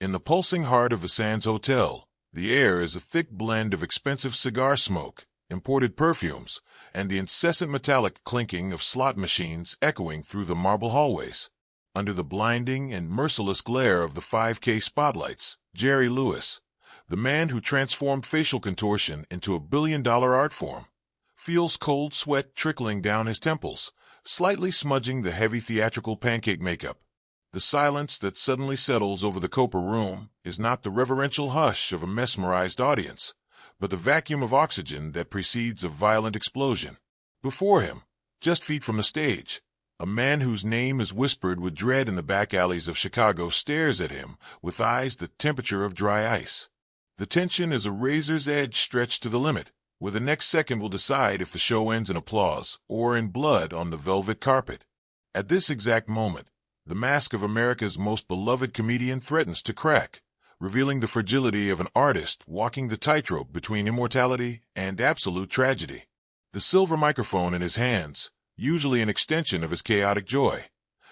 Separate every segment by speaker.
Speaker 1: In the pulsing heart of the Sands Hotel, the air is a thick blend of expensive cigar smoke, imported perfumes, and the incessant metallic clinking of slot machines echoing through the marble hallways. Under the blinding and merciless glare of the 5K spotlights, Jerry Lewis, the man who transformed facial contortion into a billion-dollar art form, feels cold sweat trickling down his temples, slightly smudging the heavy theatrical pancake makeup. The silence that suddenly settles over the Copa room is not the reverential hush of a mesmerized audience, but the vacuum of oxygen that precedes a violent explosion. Before him, just feet from the stage, a man whose name is whispered with dread in the back alleys of Chicago stares at him with eyes the temperature of dry ice. The tension is a razor's edge stretched to the limit, where the next second will decide if the show ends in applause or in blood on the velvet carpet. At this exact moment, the mask of America's most beloved comedian threatens to crack, revealing the fragility of an artist walking the tightrope between immortality and absolute tragedy. The silver microphone in his hands, usually an extension of his chaotic joy,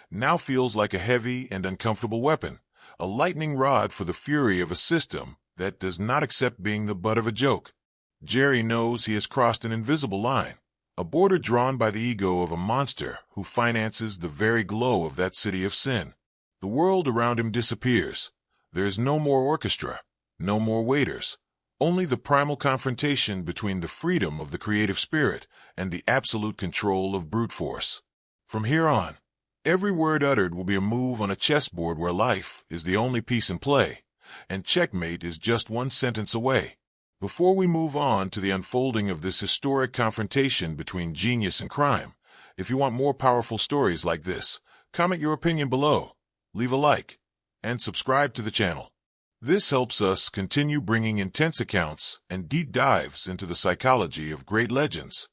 Speaker 1: now feels like a heavy and uncomfortable weapon, a lightning rod for the fury of a system that does not accept being the butt of a joke. Jerry knows he has crossed an invisible line, a border drawn by the ego of a monster who finances the very glow of that city of sin. The world around him disappears. There is no more orchestra, no more waiters, only the primal confrontation between the freedom of the creative spirit and the absolute control of brute force. From here on, every word uttered will be a move on a chessboard where life is the only piece in play, and checkmate is just one sentence away. Before we move on to the unfolding of this historic confrontation between genius and crime, if you want more powerful stories like this, comment your opinion below, leave a like, and subscribe to the channel. This helps us continue bringing intense accounts and deep dives into the psychology of great legends.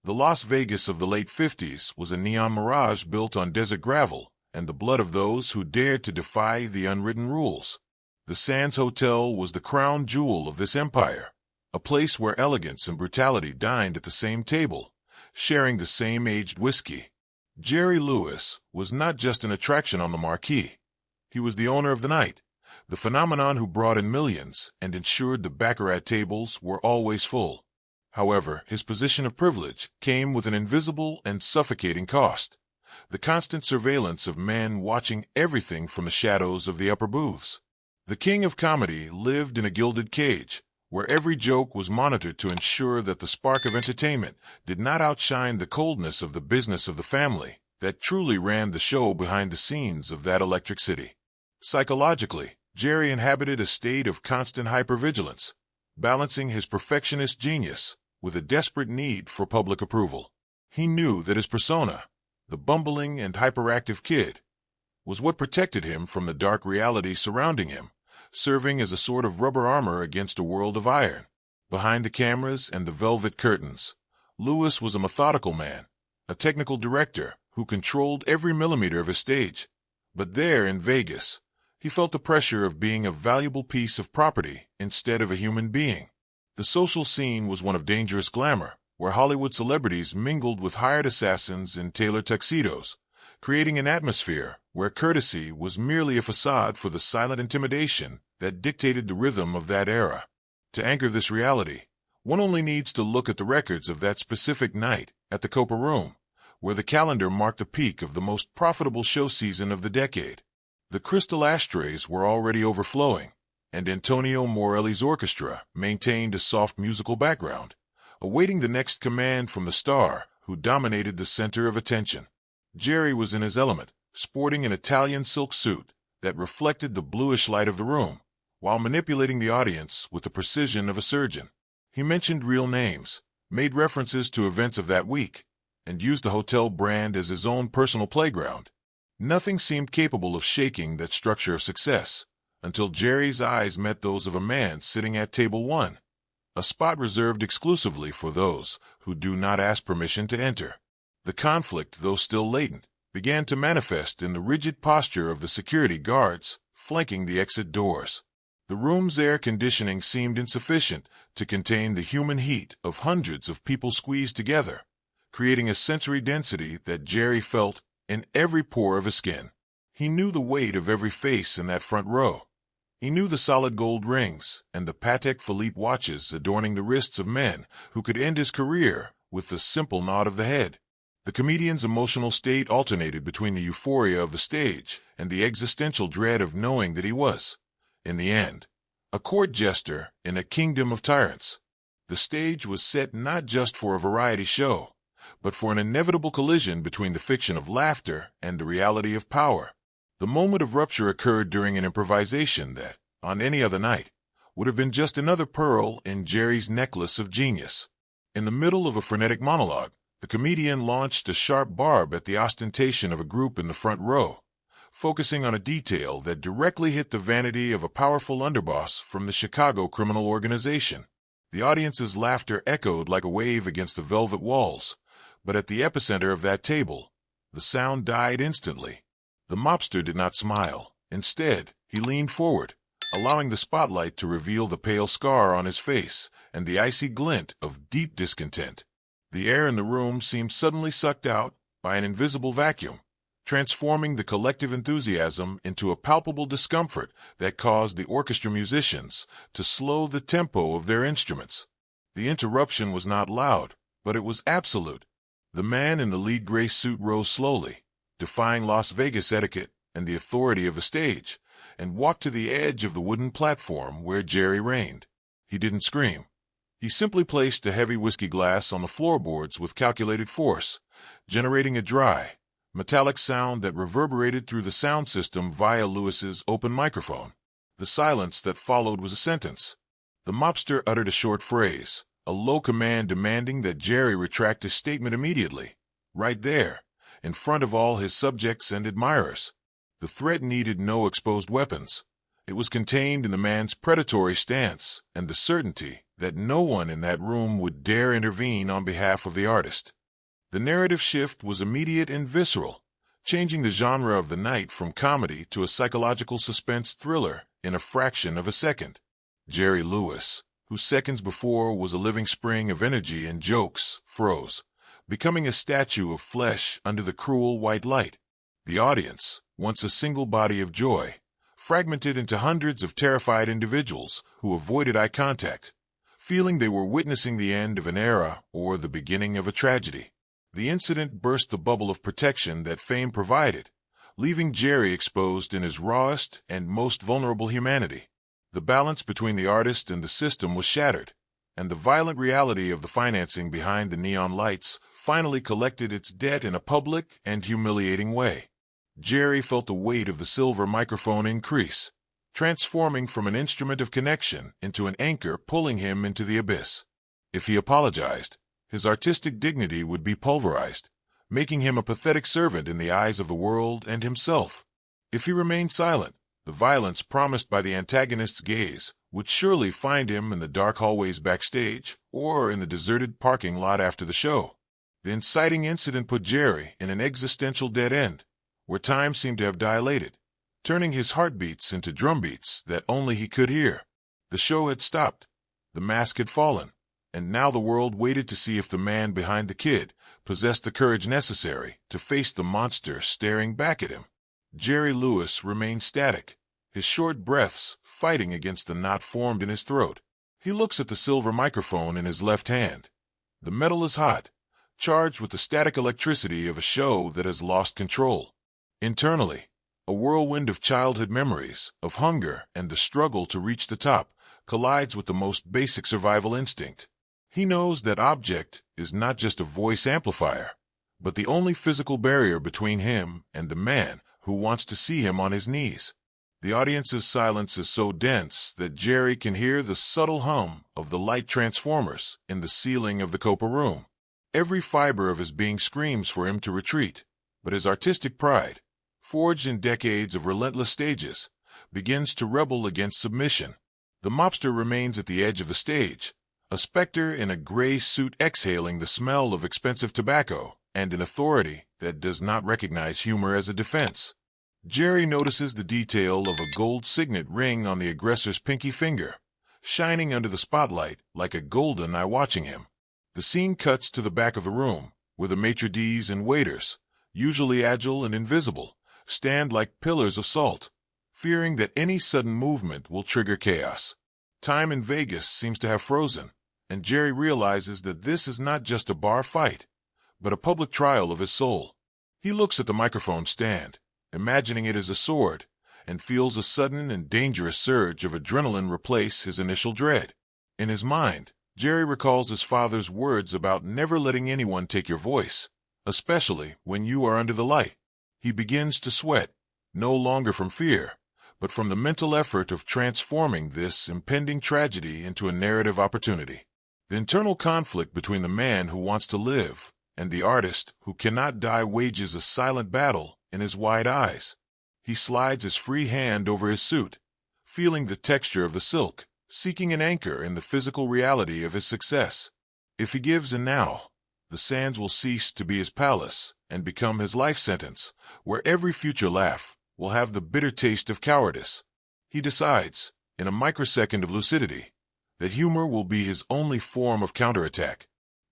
Speaker 1: The Las Vegas of the late 50s was a neon mirage built on desert gravel and the blood of those who dared to defy the unwritten rules. The Sands Hotel was the crown jewel of this empire, a place where elegance and brutality dined at the same table, sharing the same aged whiskey. Jerry Lewis was not just an attraction on the marquee. He was the owner of the night, the phenomenon who brought in millions and ensured the baccarat tables were always full. However, his position of privilege came with an invisible and suffocating cost: the constant surveillance of men watching everything from the shadows of the upper booths. The king of comedy lived in a gilded cage, where every joke was monitored to ensure that the spark of entertainment did not outshine the coldness of the business of the family that truly ran the show behind the scenes of that electric city. Psychologically, Jerry inhabited a state of constant hypervigilance, balancing his perfectionist genius with a desperate need for public approval. He knew that his persona, the bumbling and hyperactive kid, was what protected him from the dark reality surrounding him, serving as a sort of rubber armor against a world of iron. Behind the cameras and the velvet curtains, Lewis was a methodical man, a technical director who controlled every millimeter of his stage. But there in Vegas, he felt the pressure of being a valuable piece of property instead of a human being. The social scene was one of dangerous glamour, where Hollywood celebrities mingled with hired assassins in tailored tuxedos, creating an atmosphere where courtesy was merely a facade for the silent intimidation that dictated the rhythm of that era. To anchor this reality, one only needs to look at the records of that specific night at the Copa Room, where the calendar marked the peak of the most profitable show season of the decade. The crystal ashtrays were already overflowing, and Antonio Morelli's orchestra maintained a soft musical background, awaiting the next command from the star who dominated the center of attention. Jerry was in his element, sporting an Italian silk suit that reflected the bluish light of the room, while manipulating the audience with the precision of a surgeon. He mentioned real names, made references to events of that week, and used the hotel brand as his own personal playground. Nothing seemed capable of shaking that structure of success, until Jerry's eyes met those of a man sitting at table 1, a spot reserved exclusively for those who do not ask permission to enter. The conflict, though still latent, began to manifest in the rigid posture of the security guards flanking the exit doors. The room's air conditioning seemed insufficient to contain the human heat of hundreds of people squeezed together, creating a sensory density that Jerry felt in every pore of his skin. He knew the weight of every face in that front row. He knew the solid gold rings and the Patek Philippe watches adorning the wrists of men who could end his career with the simple nod of the head. The comedian's emotional state alternated between the euphoria of the stage and the existential dread of knowing that he was, in the end, a court jester in a kingdom of tyrants. The stage was set not just for a variety show, but for an inevitable collision between the fiction of laughter and the reality of power. The moment of rupture occurred during an improvisation that, on any other night, would have been just another pearl in Jerry's necklace of genius. In the middle of a frenetic monologue, the comedian launched a sharp barb at the ostentation of a group in the front row, focusing on a detail that directly hit the vanity of a powerful underboss from the Chicago criminal organization. The audience's laughter echoed like a wave against the velvet walls, but at the epicenter of that table, the sound died instantly. The mobster did not smile. Instead, he leaned forward, allowing the spotlight to reveal the pale scar on his face and the icy glint of deep discontent. The air in the room seemed suddenly sucked out by an invisible vacuum, transforming the collective enthusiasm into a palpable discomfort that caused the orchestra musicians to slow the tempo of their instruments. The interruption was not loud, but it was absolute. The man in the lead gray suit rose slowly, defying Las Vegas etiquette and the authority of the stage, and walked to the edge of the wooden platform where Jerry reigned. He didn't scream. He simply placed a heavy whiskey glass on the floorboards with calculated force, generating a dry, metallic sound that reverberated through the sound system via Lewis's open microphone. The silence that followed was a sentence. The mobster uttered a short phrase, a low command demanding that Jerry retract his statement immediately, right there, in front of all his subjects and admirers. The threat needed no exposed weapons. It was contained in the man's predatory stance and the certainty that no one in that room would dare intervene on behalf of the artist. The narrative shift was immediate and visceral, changing the genre of the night from comedy to a psychological suspense thriller in a fraction of a second. Jerry Lewis, who seconds before was a living spring of energy and jokes, froze, becoming a statue of flesh under the cruel white light. The audience, once a single body of joy, fragmented into hundreds of terrified individuals who avoided eye contact, feeling they were witnessing the end of an era or the beginning of a tragedy. The incident burst the bubble of protection that fame provided, leaving Jerry exposed in his rawest and most vulnerable humanity. The balance between the artist and the system was shattered, and the violent reality of the financing behind the neon lights finally collected its debt in a public and humiliating way. Jerry felt the weight of the silver microphone increase, transforming from an instrument of connection into an anchor pulling him into the abyss. If he apologized, his artistic dignity would be pulverized, making him a pathetic servant in the eyes of the world and himself. If he remained silent, the violence promised by the antagonist's gaze would surely find him in the dark hallways backstage or in the deserted parking lot after the show. The inciting incident put Jerry in an existential dead end, where time seemed to have dilated, turning his heartbeats into drumbeats that only he could hear. The show had stopped, the mask had fallen, and now the world waited to see if the man behind the kid possessed the courage necessary to face the monster staring back at him. Jerry Lewis remained static, his short breaths fighting against the knot formed in his throat. He looks at the silver microphone in his left hand. The metal is hot, charged with the static electricity of a show that has lost control. Internally, a whirlwind of childhood memories, of hunger and the struggle to reach the top, collides with the most basic survival instinct. He knows that object is not just a voice amplifier, but the only physical barrier between him and the man who wants to see him on his knees. The audience's silence is so dense that Jerry can hear the subtle hum of the light transformers in the ceiling of the Copa room. Every fiber of his being screams for him to retreat, but his artistic pride, forged in decades of relentless stages, begins to rebel against submission. The mobster remains at the edge of the stage, a specter in a gray suit exhaling the smell of expensive tobacco and an authority that does not recognize humor as a defense. Jerry notices the detail of a gold signet ring on the aggressor's pinky finger, shining under the spotlight like a golden eye watching him. The scene cuts to the back of the room, where the maitre d's and waiters, usually agile and invisible, stand like pillars of salt, fearing that any sudden movement will trigger chaos. Time in Vegas seems to have frozen, and Jerry realizes that this is not just a bar fight, but a public trial of his soul. He looks at the microphone stand, imagining it as a sword, and feels a sudden and dangerous surge of adrenaline replace his initial dread. In his mind, Jerry recalls his father's words about never letting anyone take your voice, especially when you are under the light. He begins to sweat, no longer from fear, but from the mental effort of transforming this impending tragedy into a narrative opportunity. The internal conflict between the man who wants to live and the artist who cannot die wages a silent battle in his wide eyes. He slides his free hand over his suit, feeling the texture of the silk, seeking an anchor in the physical reality of his success. If he gives in now, the sands will cease to be his palace and become his life sentence, where every future laugh will have the bitter taste of cowardice. He decides, in a microsecond of lucidity, that humor will be his only form of counterattack.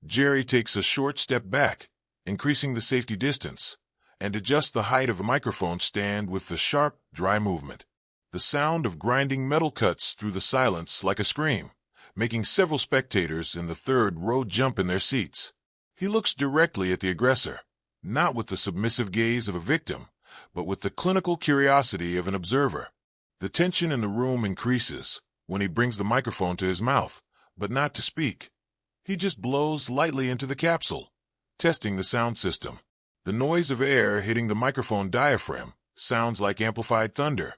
Speaker 1: Jerry takes a short step back, increasing the safety distance, and adjusts the height of the microphone stand with the sharp, dry movement. The sound of grinding metal cuts through the silence like a scream, making several spectators in the third row jump in their seats. He looks directly at the aggressor, not with the submissive gaze of a victim, but with the clinical curiosity of an observer. The tension in the room increases when he brings the microphone to his mouth, but not to speak. He just blows lightly into the capsule, testing the sound system. The noise of air hitting the microphone diaphragm sounds like amplified thunder,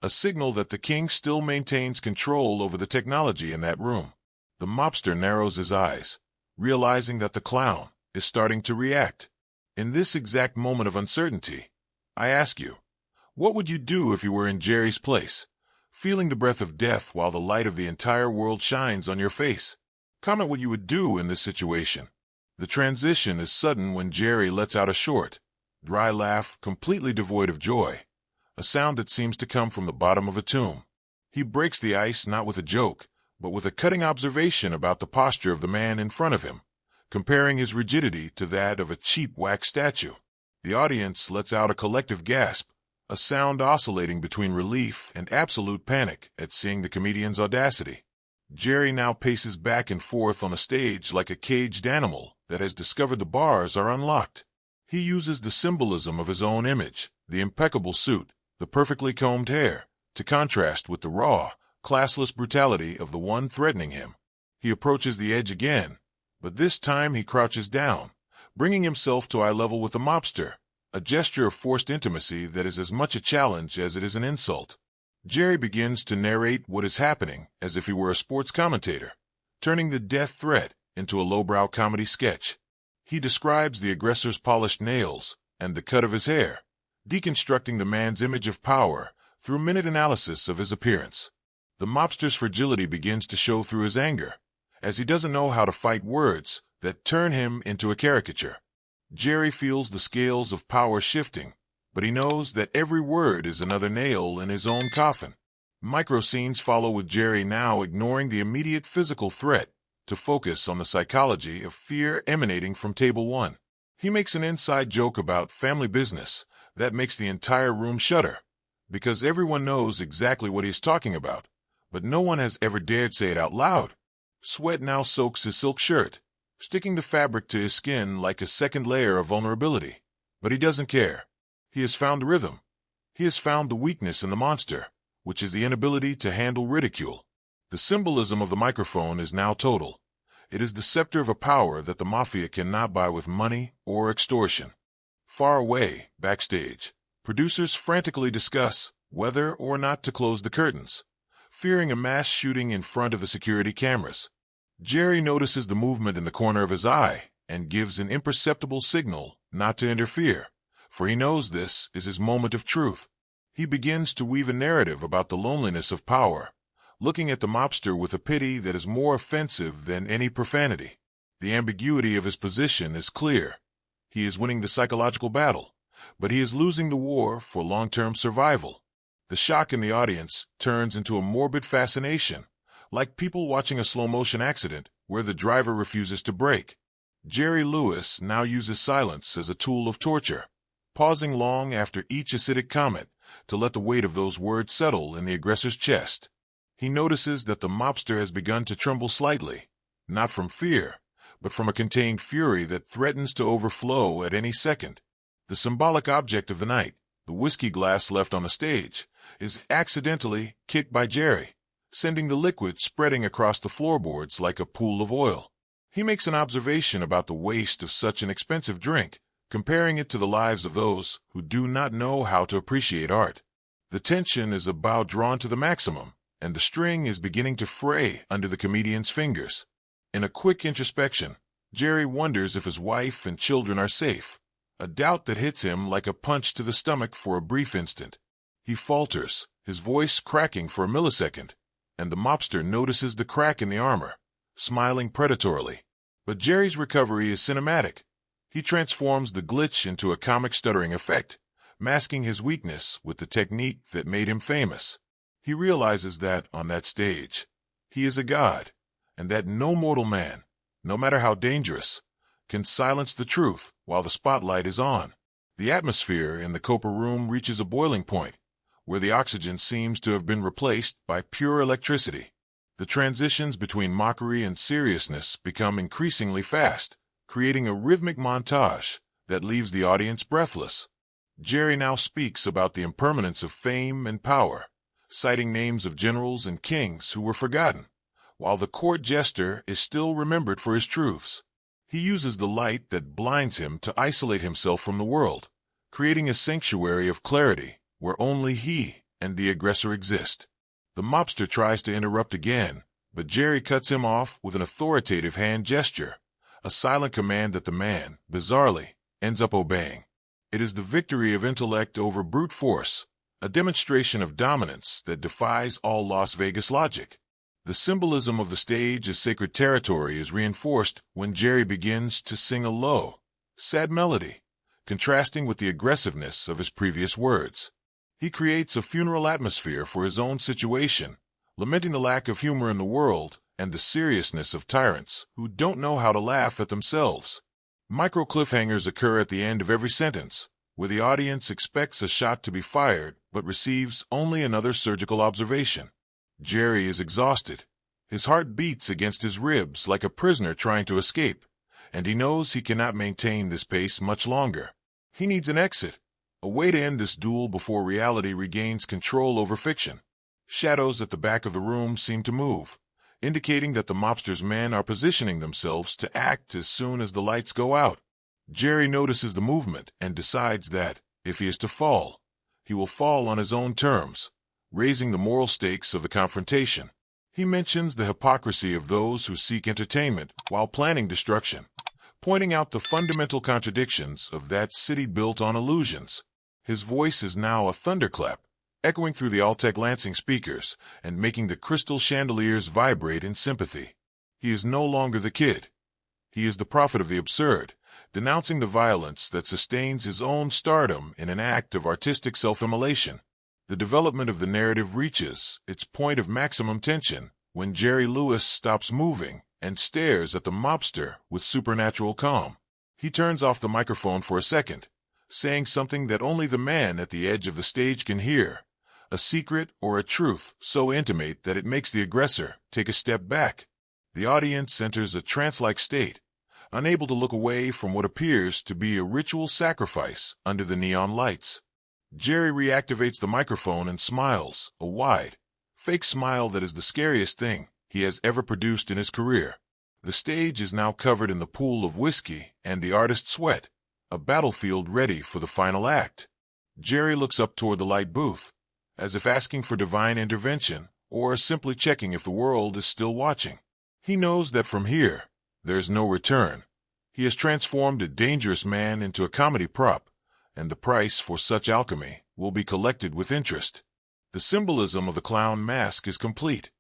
Speaker 1: a signal that the king still maintains control over the technology in that room. The mobster narrows his eyes, realizing that the clown is starting to react. In this exact moment of uncertainty, I ask you, what would you do if you were in Jerry's place, feeling the breath of death while the light of the entire world shines on your face? Comment what you would do in this situation. The transition is sudden when Jerry lets out a short, dry laugh completely devoid of joy, a sound that seems to come from the bottom of a tomb. He breaks the ice not with a joke, but with a cutting observation about the posture of the man in front of him, comparing his rigidity to that of a cheap wax statue. The audience lets out a collective gasp, a sound oscillating between relief and absolute panic at seeing the comedian's audacity. Jerry now paces back and forth on the stage like a caged animal that has discovered the bars are unlocked. He uses the symbolism of his own image, the impeccable suit, the perfectly combed hair, to contrast with the raw, classless brutality of the one threatening him. He approaches the edge again, but this time he crouches down, bringing himself to eye level with the mobster, a gesture of forced intimacy that is as much a challenge as it is an insult. Jerry begins to narrate what is happening as if he were a sports commentator, turning the death threat into a lowbrow comedy sketch. He describes the aggressor's polished nails and the cut of his hair, deconstructing the man's image of power through minute analysis of his appearance. The mobster's fragility begins to show through his anger, as he doesn't know how to fight words that turn him into a caricature. Jerry feels the scales of power shifting, but he knows that every word is another nail in his own coffin. Micro scenes follow with Jerry now ignoring the immediate physical threat to focus on the psychology of fear emanating from table one. He makes an inside joke about family business that makes the entire room shudder, because everyone knows exactly what he's talking about, but no one has ever dared say it out loud. Sweat now soaks his silk shirt, sticking the fabric to his skin like a second layer of vulnerability. But he doesn't care. He has found the rhythm. He has found the weakness in the monster, which is the inability to handle ridicule. The symbolism of the microphone is now total. It is the scepter of a power that the Mafia cannot buy with money or extortion. Far away, backstage, producers frantically discuss whether or not to close the curtains, fearing a mass shooting in front of the security cameras. Jerry notices the movement in the corner of his eye and gives an imperceptible signal not to interfere, for he knows this is his moment of truth. He begins to weave a narrative about the loneliness of power, looking at the mobster with a pity that is more offensive than any profanity. The ambiguity of his position is clear. He is winning the psychological battle, but he is losing the war for long-term survival. The shock in the audience turns into a morbid fascination, like people watching a slow-motion accident where the driver refuses to brake. Jerry Lewis now uses silence as a tool of torture, pausing long after each acidic comment to let the weight of those words settle in the aggressor's chest. He notices that the mobster has begun to tremble slightly, not from fear, but from a contained fury that threatens to overflow at any second. The symbolic object of the night, the whiskey glass left on the stage, is accidentally kicked by Jerry, sending the liquid spreading across the floorboards like a pool of oil. He makes an observation about the waste of such an expensive drink, comparing it to the lives of those who do not know how to appreciate art. The tension is about drawn to the maximum, and the string is beginning to fray under the comedian's fingers. In a quick introspection, Jerry wonders if his wife and children are safe, a doubt that hits him like a punch to the stomach for a brief instant. He falters, his voice cracking for a millisecond, and the mobster notices the crack in the armor, smiling predatorily. But Jerry's recovery is cinematic. He transforms the glitch into a comic stuttering effect, masking his weakness with the technique that made him famous. He realizes that, on that stage, he is a god, and that no mortal man, no matter how dangerous, can silence the truth while the spotlight is on. The atmosphere in the Copper Room reaches a boiling point, where the oxygen seems to have been replaced by pure electricity. The transitions between mockery and seriousness become increasingly fast, creating a rhythmic montage that leaves the audience breathless. Jerry now speaks about the impermanence of fame and power, citing names of generals and kings who were forgotten, while the court jester is still remembered for his truths. He uses the light that blinds him to isolate himself from the world, creating a sanctuary of clarity where only he and the aggressor exist. The mobster tries to interrupt again, but Jerry cuts him off with an authoritative hand gesture, a silent command that the man, bizarrely, ends up obeying. It is the victory of intellect over brute force, a demonstration of dominance that defies all Las Vegas logic. The symbolism of the stage as sacred territory is reinforced when Jerry begins to sing a low, sad melody, contrasting with the aggressiveness of his previous words. He creates a funeral atmosphere for his own situation, lamenting the lack of humor in the world and the seriousness of tyrants who don't know how to laugh at themselves. Micro cliffhangers occur at the end of every sentence, where the audience expects a shot to be fired but receives only another surgical observation. Jerry is exhausted. His heart beats against his ribs like a prisoner trying to escape, and he knows he cannot maintain this pace much longer. He needs an exit, a way to end this duel before reality regains control over fiction. Shadows at the back of the room seem to move, indicating that the mobster's men are positioning themselves to act as soon as the lights go out. Jerry notices the movement and decides that, if he is to fall, he will fall on his own terms, raising the moral stakes of the confrontation. He mentions the hypocrisy of those who seek entertainment while planning destruction, pointing out the fundamental contradictions of that city built on illusions. His voice is now a thunderclap, echoing through the Altec Lansing speakers and making the crystal chandeliers vibrate in sympathy. He is no longer the kid. He is the prophet of the absurd, denouncing the violence that sustains his own stardom in an act of artistic self-immolation. The development of the narrative reaches its point of maximum tension when Jerry Lewis stops moving and stares at the mobster with supernatural calm. He turns off the microphone for a second, saying something that only the man at the edge of the stage can hear, a secret or a truth so intimate that it makes the aggressor take a step back. The audience enters a trance-like state, unable to look away from what appears to be a ritual sacrifice under the neon lights. Jerry reactivates the microphone and smiles, a wide, fake smile that is the scariest thing he has ever produced in his career. The stage is now covered in the pool of whiskey and the artist's sweat, a battlefield ready for the final act. Jerry looks up toward the light booth, as if asking for divine intervention or simply checking if the world is still watching. He knows that from here, there is no return. He has transformed a dangerous man into a comedy prop, and the price for such alchemy will be collected with interest. The symbolism of the clown mask is complete.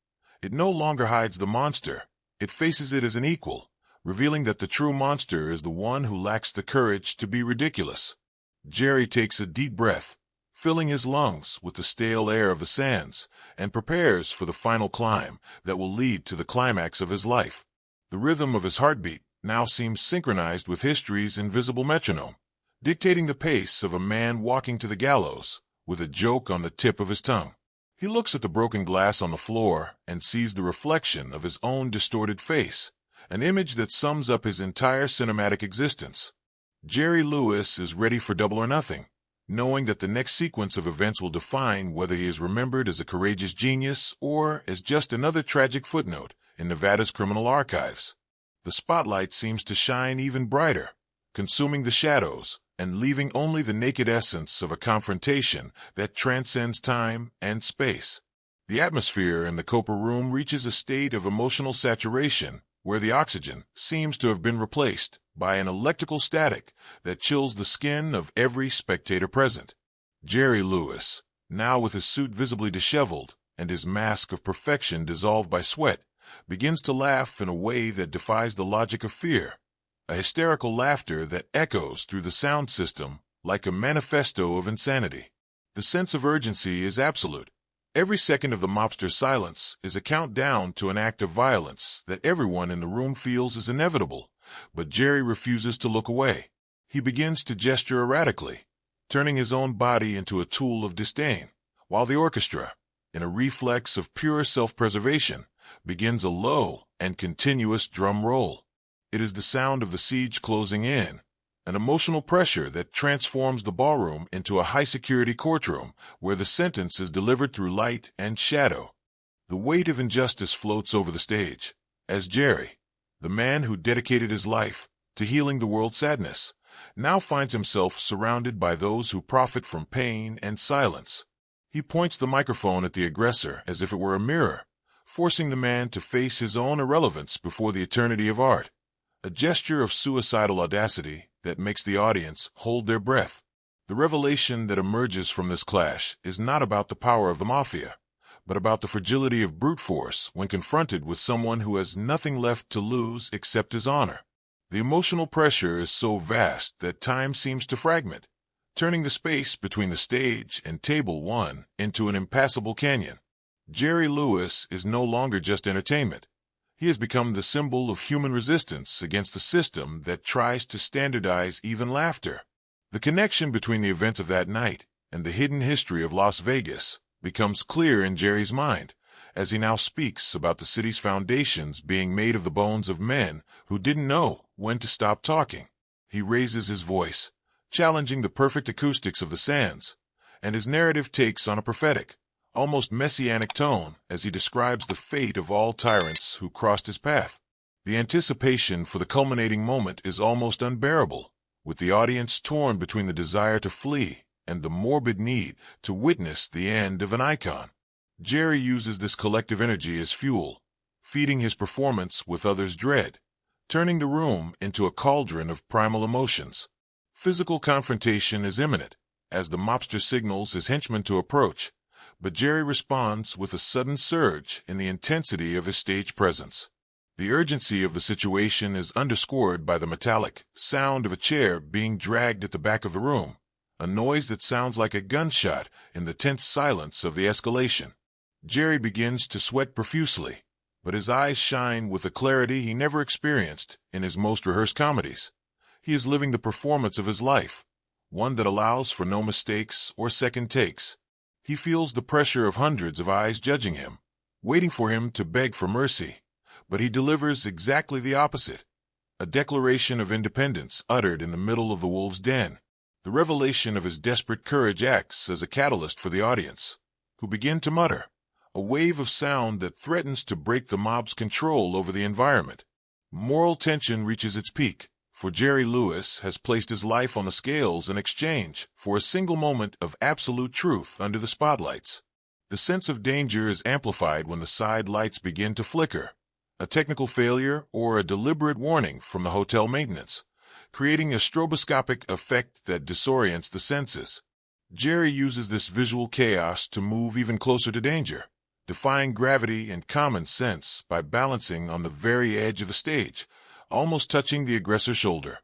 Speaker 1: It no longer hides the monster. It faces it as an equal, revealing that the true monster is the one who lacks the courage to be ridiculous. Jerry takes a deep breath, filling his lungs with the stale air of the sands, and prepares for the final climb that will lead to the climax of his life. The rhythm of his heartbeat now seems synchronized with history's invisible metronome, dictating the pace of a man walking to the gallows with a joke on the tip of his tongue. He looks at the broken glass on the floor and sees the reflection of his own distorted face, an image that sums up his entire cinematic existence. Jerry Lewis is ready for Double or Nothing, knowing that the next sequence of events will define whether he is remembered as a courageous genius or as just another tragic footnote in Nevada's criminal archives. The spotlight seems to shine even brighter, consuming the shadows and leaving only the naked essence of a confrontation that transcends time and space. The atmosphere in the Copper room reaches a state of emotional saturation where the oxygen seems to have been replaced by an electrical static that chills the skin of every spectator present. Jerry Lewis, now with his suit visibly disheveled and his mask of perfection dissolved by sweat, begins to laugh in a way that defies the logic of fear, a hysterical laughter that echoes through the sound system like a manifesto of insanity. The sense of urgency is absolute. Every second of the mobster's silence is a countdown to an act of violence that everyone in the room feels is inevitable, but Jerry refuses to look away. He begins to gesture erratically, turning his own body into a tool of disdain, while the orchestra, in a reflex of pure self-preservation, begins a low and continuous drum roll. It is the sound of the siege closing in, an emotional pressure that transforms the ballroom into a high-security courtroom where the sentence is delivered through light and shadow. The weight of injustice floats over the stage, as Jerry, the man who dedicated his life to healing the world's sadness, now finds himself surrounded by those who profit from pain and silence. He points the microphone at the aggressor as if it were a mirror, forcing the man to face his own irrelevance before the eternity of art. A gesture of suicidal audacity that makes the audience hold their breath. The revelation that emerges from this clash is not about the power of the Mafia, but about the fragility of brute force when confronted with someone who has nothing left to lose except his honor. The emotional pressure is so vast that time seems to fragment, turning the space between the stage and table one into an impassable canyon. Jerry Lewis is no longer just entertainment. He has become the symbol of human resistance against the system that tries to standardize even laughter. The connection between the events of that night and the hidden history of Las Vegas becomes clear in Jerry's mind, as he now speaks about the city's foundations being made of the bones of men who didn't know when to stop talking. He raises his voice, challenging the perfect acoustics of the sands, and his narrative takes on a prophetic, almost messianic tone as he describes the fate of all tyrants who crossed his path. The anticipation for the culminating moment is almost unbearable, with the audience torn between the desire to flee and the morbid need to witness the end of an icon. Jerry uses this collective energy as fuel, feeding his performance with others' dread, turning the room into a cauldron of primal emotions. Physical confrontation is imminent, as the mobster signals his henchmen to approach, but Jerry responds with a sudden surge in the intensity of his stage presence. The urgency of the situation is underscored by the metallic sound of a chair being dragged at the back of the room, a noise that sounds like a gunshot in the tense silence of the escalation. Jerry begins to sweat profusely, but his eyes shine with a clarity he never experienced in his most rehearsed comedies. He is living the performance of his life, one that allows for no mistakes or second takes. He feels the pressure of hundreds of eyes judging him, waiting for him to beg for mercy, but he delivers exactly the opposite, a declaration of independence uttered in the middle of the wolves' den. The revelation of his desperate courage acts as a catalyst for the audience, who begin to mutter, a wave of sound that threatens to break the mob's control over the environment. Moral tension reaches its peak, for Jerry Lewis has placed his life on the scales in exchange for a single moment of absolute truth under the spotlights. The sense of danger is amplified when the side lights begin to flicker, a technical failure or a deliberate warning from the hotel maintenance, creating a stroboscopic effect that disorients the senses. Jerry uses this visual chaos to move even closer to danger, defying gravity and common sense by balancing on the very edge of the stage, almost touching the aggressor's shoulder.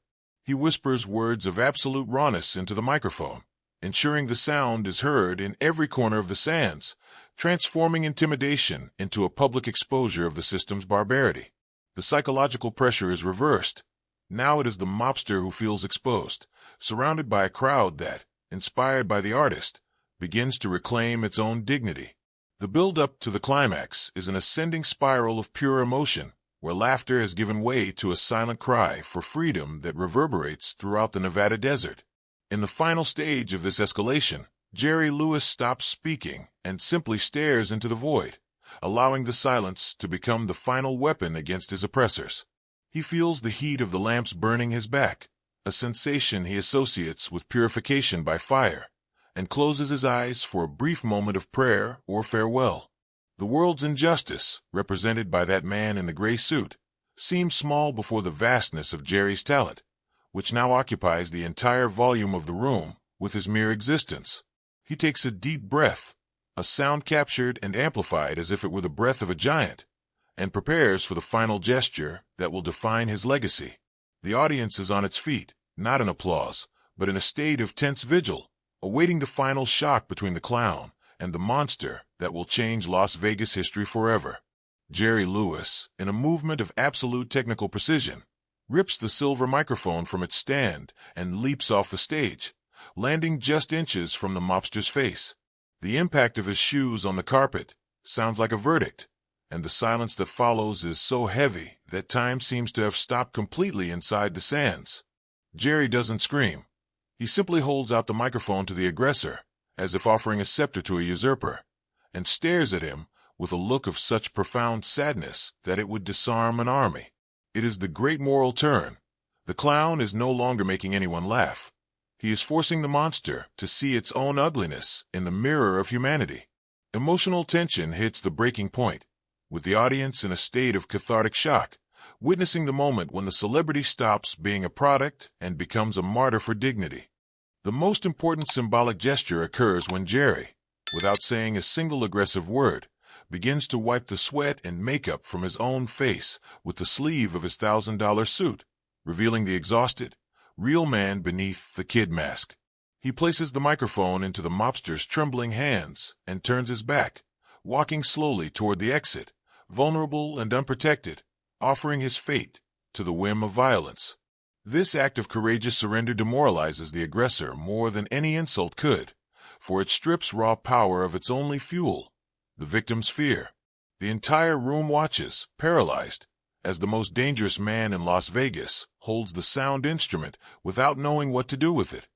Speaker 1: He whispers words of absolute rawness into the microphone, ensuring the sound is heard in every corner of the sands, transforming intimidation into a public exposure of the system's barbarity. The psychological pressure is reversed. Now it is the mobster who feels exposed, surrounded by a crowd that, inspired by the artist, begins to reclaim its own dignity. The build-up to the climax is an ascending spiral of pure emotion, where laughter has given way to a silent cry for freedom that reverberates throughout the Nevada desert. In the final stage of this escalation, Jerry Lewis stops speaking and simply stares into the void, allowing the silence to become the final weapon against his oppressors. He feels the heat of the lamps burning his back, a sensation he associates with purification by fire, and closes his eyes for a brief moment of prayer or farewell. The world's injustice, represented by that man in the gray suit, seems small before the vastness of Jerry's talent, which now occupies the entire volume of the room with his mere existence. He takes a deep breath, a sound captured and amplified as if it were the breath of a giant, and prepares for the final gesture that will define his legacy. The audience is on its feet, not in applause, but in a state of tense vigil, awaiting the final shock between the clown and the monster that will change Las Vegas history forever. Jerry Lewis, in a movement of absolute technical precision, rips the silver microphone from its stand and leaps off the stage, landing just inches from the mobster's face. The impact of his shoes on the carpet sounds like a verdict, and the silence that follows is so heavy that time seems to have stopped completely inside the sands. Jerry doesn't scream. He simply holds out the microphone to the aggressor, as if offering a scepter to a usurper, and stares at him with a look of such profound sadness that it would disarm an army. It is the great moral turn. The clown is no longer making anyone laugh. He is forcing the monster to see its own ugliness in the mirror of humanity. Emotional tension hits the breaking point, with the audience in a state of cathartic shock, witnessing the moment when the celebrity stops being a product and becomes a martyr for dignity. The most important symbolic gesture occurs when Jerry, without saying a single aggressive word, begins to wipe the sweat and makeup from his own face with the sleeve of his $1,000 suit, revealing the exhausted, real man beneath the kid mask. He places the microphone into the mobster's trembling hands and turns his back, walking slowly toward the exit, vulnerable and unprotected, offering his fate to the whim of violence. This act of courageous surrender demoralizes the aggressor more than any insult could, for it strips raw power of its only fuel, the victim's fear. The entire room watches, paralyzed, as the most dangerous man in Las Vegas holds the sound instrument without knowing what to do with it,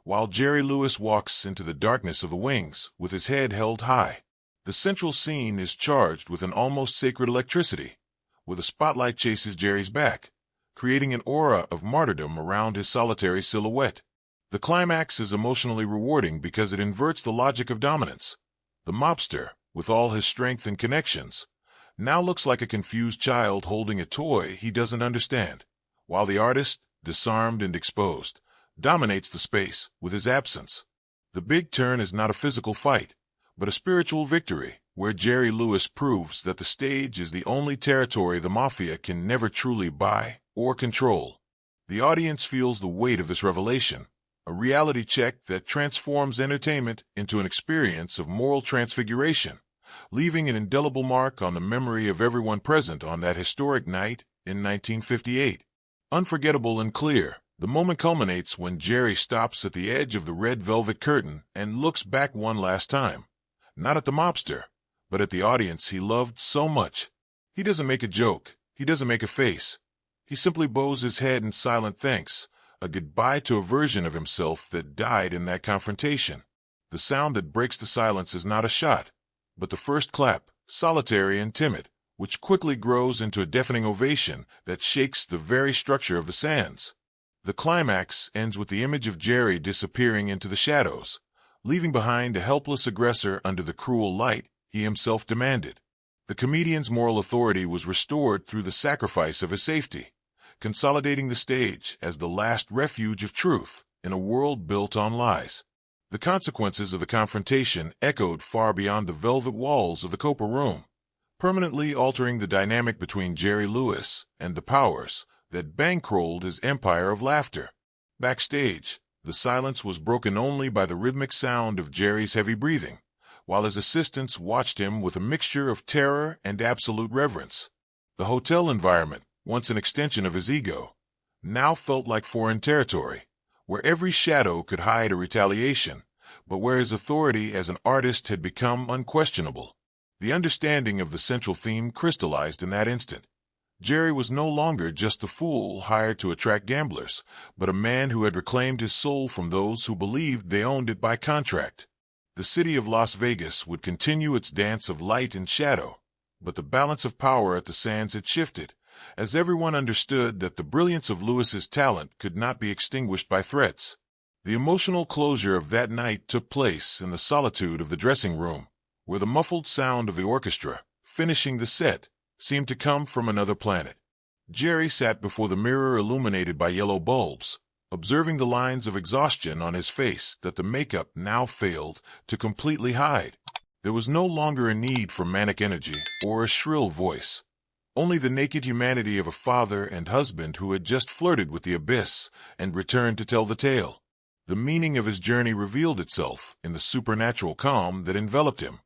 Speaker 1: while Jerry Lewis walks into the darkness of the wings with his head held high. The central scene is charged with an almost sacred electricity, where the spotlight chases Jerry's back, creating an aura of martyrdom around his solitary silhouette. The climax is emotionally rewarding because it inverts the logic of dominance. The mobster, with all his strength and connections, now looks like a confused child holding a toy he doesn't understand, while the artist, disarmed and exposed, dominates the space with his absence. The big turn is not a physical fight, but a spiritual victory, where Jerry Lewis proves that the stage is the only territory the Mafia can never truly buy or control. The audience feels the weight of this revelation, a reality check that transforms entertainment into an experience of moral transfiguration, leaving an indelible mark on the memory of everyone present on that historic night in 1958. Unforgettable and clear, the moment culminates when Jerry stops at the edge of the red velvet curtain and looks back one last time, not at the mobster, but at the audience he loved so much. He doesn't make a joke. He doesn't make a face. He simply bows his head in silent thanks, a goodbye to a version of himself that died in that confrontation. The sound that breaks the silence is not a shot, but the first clap, solitary and timid, which quickly grows into a deafening ovation that shakes the very structure of the sands. The climax ends with the image of Jerry disappearing into the shadows, leaving behind a helpless aggressor under the cruel light he himself demanded. The comedian's moral authority was restored through the sacrifice of his safety, consolidating the stage as the last refuge of truth in a world built on lies. The consequences of the confrontation echoed far beyond the velvet walls of the Copa room, permanently altering the dynamic between Jerry Lewis and the powers that bankrolled his empire of laughter. Backstage, the silence was broken only by the rhythmic sound of Jerry's heavy breathing, while his assistants watched him with a mixture of terror and absolute reverence. The hotel environment, once an extension of his ego, now felt like foreign territory, where every shadow could hide a retaliation but where his authority as an artist had become unquestionable. The understanding of the central theme crystallized in that instant. Jerry was no longer just the fool hired to attract gamblers, but a man who had reclaimed his soul from those who believed they owned it by contract. The city of Las Vegas would continue its dance of light and shadow, but the balance of power at the Sands had shifted, as everyone understood that the brilliance of Lewis's talent could not be extinguished by threats. The emotional closure of that night took place in the solitude of the dressing room, where the muffled sound of the orchestra, finishing the set, seemed to come from another planet. Jerry sat before the mirror illuminated by yellow bulbs, observing the lines of exhaustion on his face that the makeup now failed to completely hide. There was no longer a need for manic energy or a shrill voice. Only the naked humanity of a father and husband who had just flirted with the abyss and returned to tell the tale. The meaning of his journey revealed itself in the supernatural calm that enveloped him,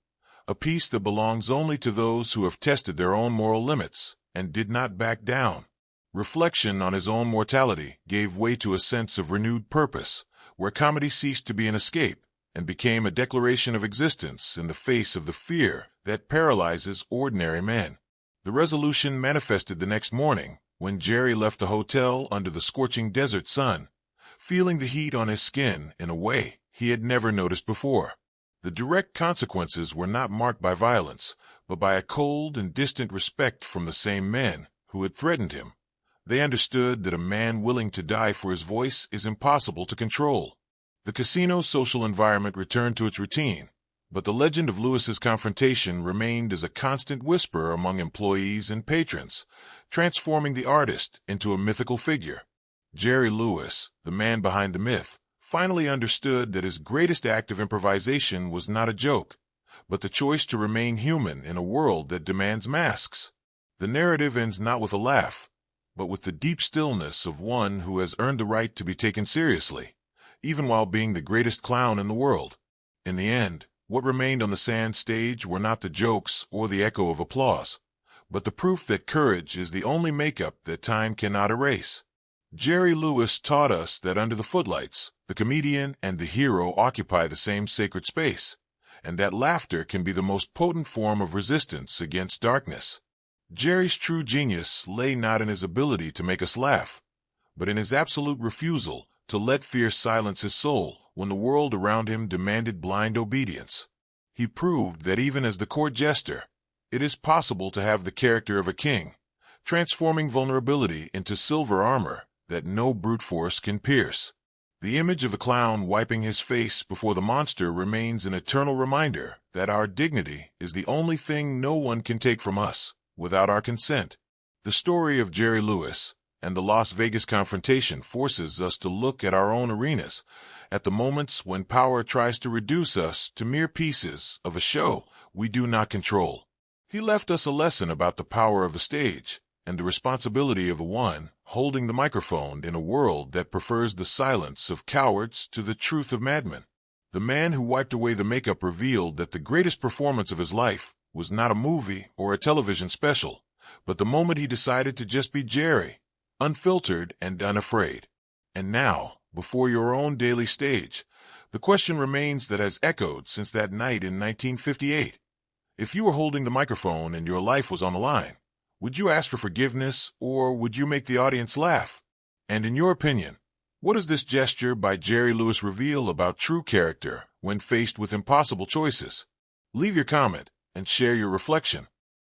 Speaker 1: a peace that belongs only to those who have tested their own moral limits and did not back down. Reflection on his own mortality gave way to a sense of renewed purpose, where comedy ceased to be an escape and became a declaration of existence in the face of the fear that paralyzes ordinary men. The resolution manifested the next morning when Jerry left the hotel under the scorching desert sun, feeling the heat on his skin in a way he had never noticed before. The direct consequences were not marked by violence, but by a cold and distant respect from the same men who had threatened him. They understood that a man willing to die for his voice is impossible to control. The casino's social environment returned to its routine, but the legend of Lewis's confrontation remained as a constant whisper among employees and patrons, transforming the artist into a mythical figure. Jerry Lewis, the man behind the myth, finally understood that his greatest act of improvisation was not a joke, but the choice to remain human in a world that demands masks. The narrative ends not with a laugh, but with the deep stillness of one who has earned the right to be taken seriously, even while being the greatest clown in the world. In the end, what remained on the sand stage were not the jokes or the echo of applause, but the proof that courage is the only makeup that time cannot erase. Jerry Lewis taught us that under the footlights, the comedian and the hero occupy the same sacred space, and that laughter can be the most potent form of resistance against darkness. Jerry's true genius lay not in his ability to make us laugh, but in his absolute refusal to let fear silence his soul when the world around him demanded blind obedience. He proved that even as the court jester, it is possible to have the character of a king, transforming vulnerability into silver armor that no brute force can pierce. The image of the clown wiping his face before the monster remains an eternal reminder that our dignity is the only thing no one can take from us without our consent. The story of Jerry Lewis and the Las Vegas confrontation forces us to look at our own arenas, at the moments when power tries to reduce us to mere pieces of a show we do not control. He left us a lesson about the power of the stage and the responsibility of the one holding the microphone in a world that prefers the silence of cowards to the truth of madmen. The man who wiped away the makeup revealed that the greatest performance of his life was not a movie or a television special, but the moment he decided to just be Jerry, unfiltered and unafraid. And now, before your own daily stage, the question remains that has echoed since that night in 1958. If you were holding the microphone and your life was on the line, would you ask for forgiveness or would you make the audience laugh? And in your opinion, what does this gesture by Jerry Lewis reveal about true character when faced with impossible choices? Leave your comment and share your reflection.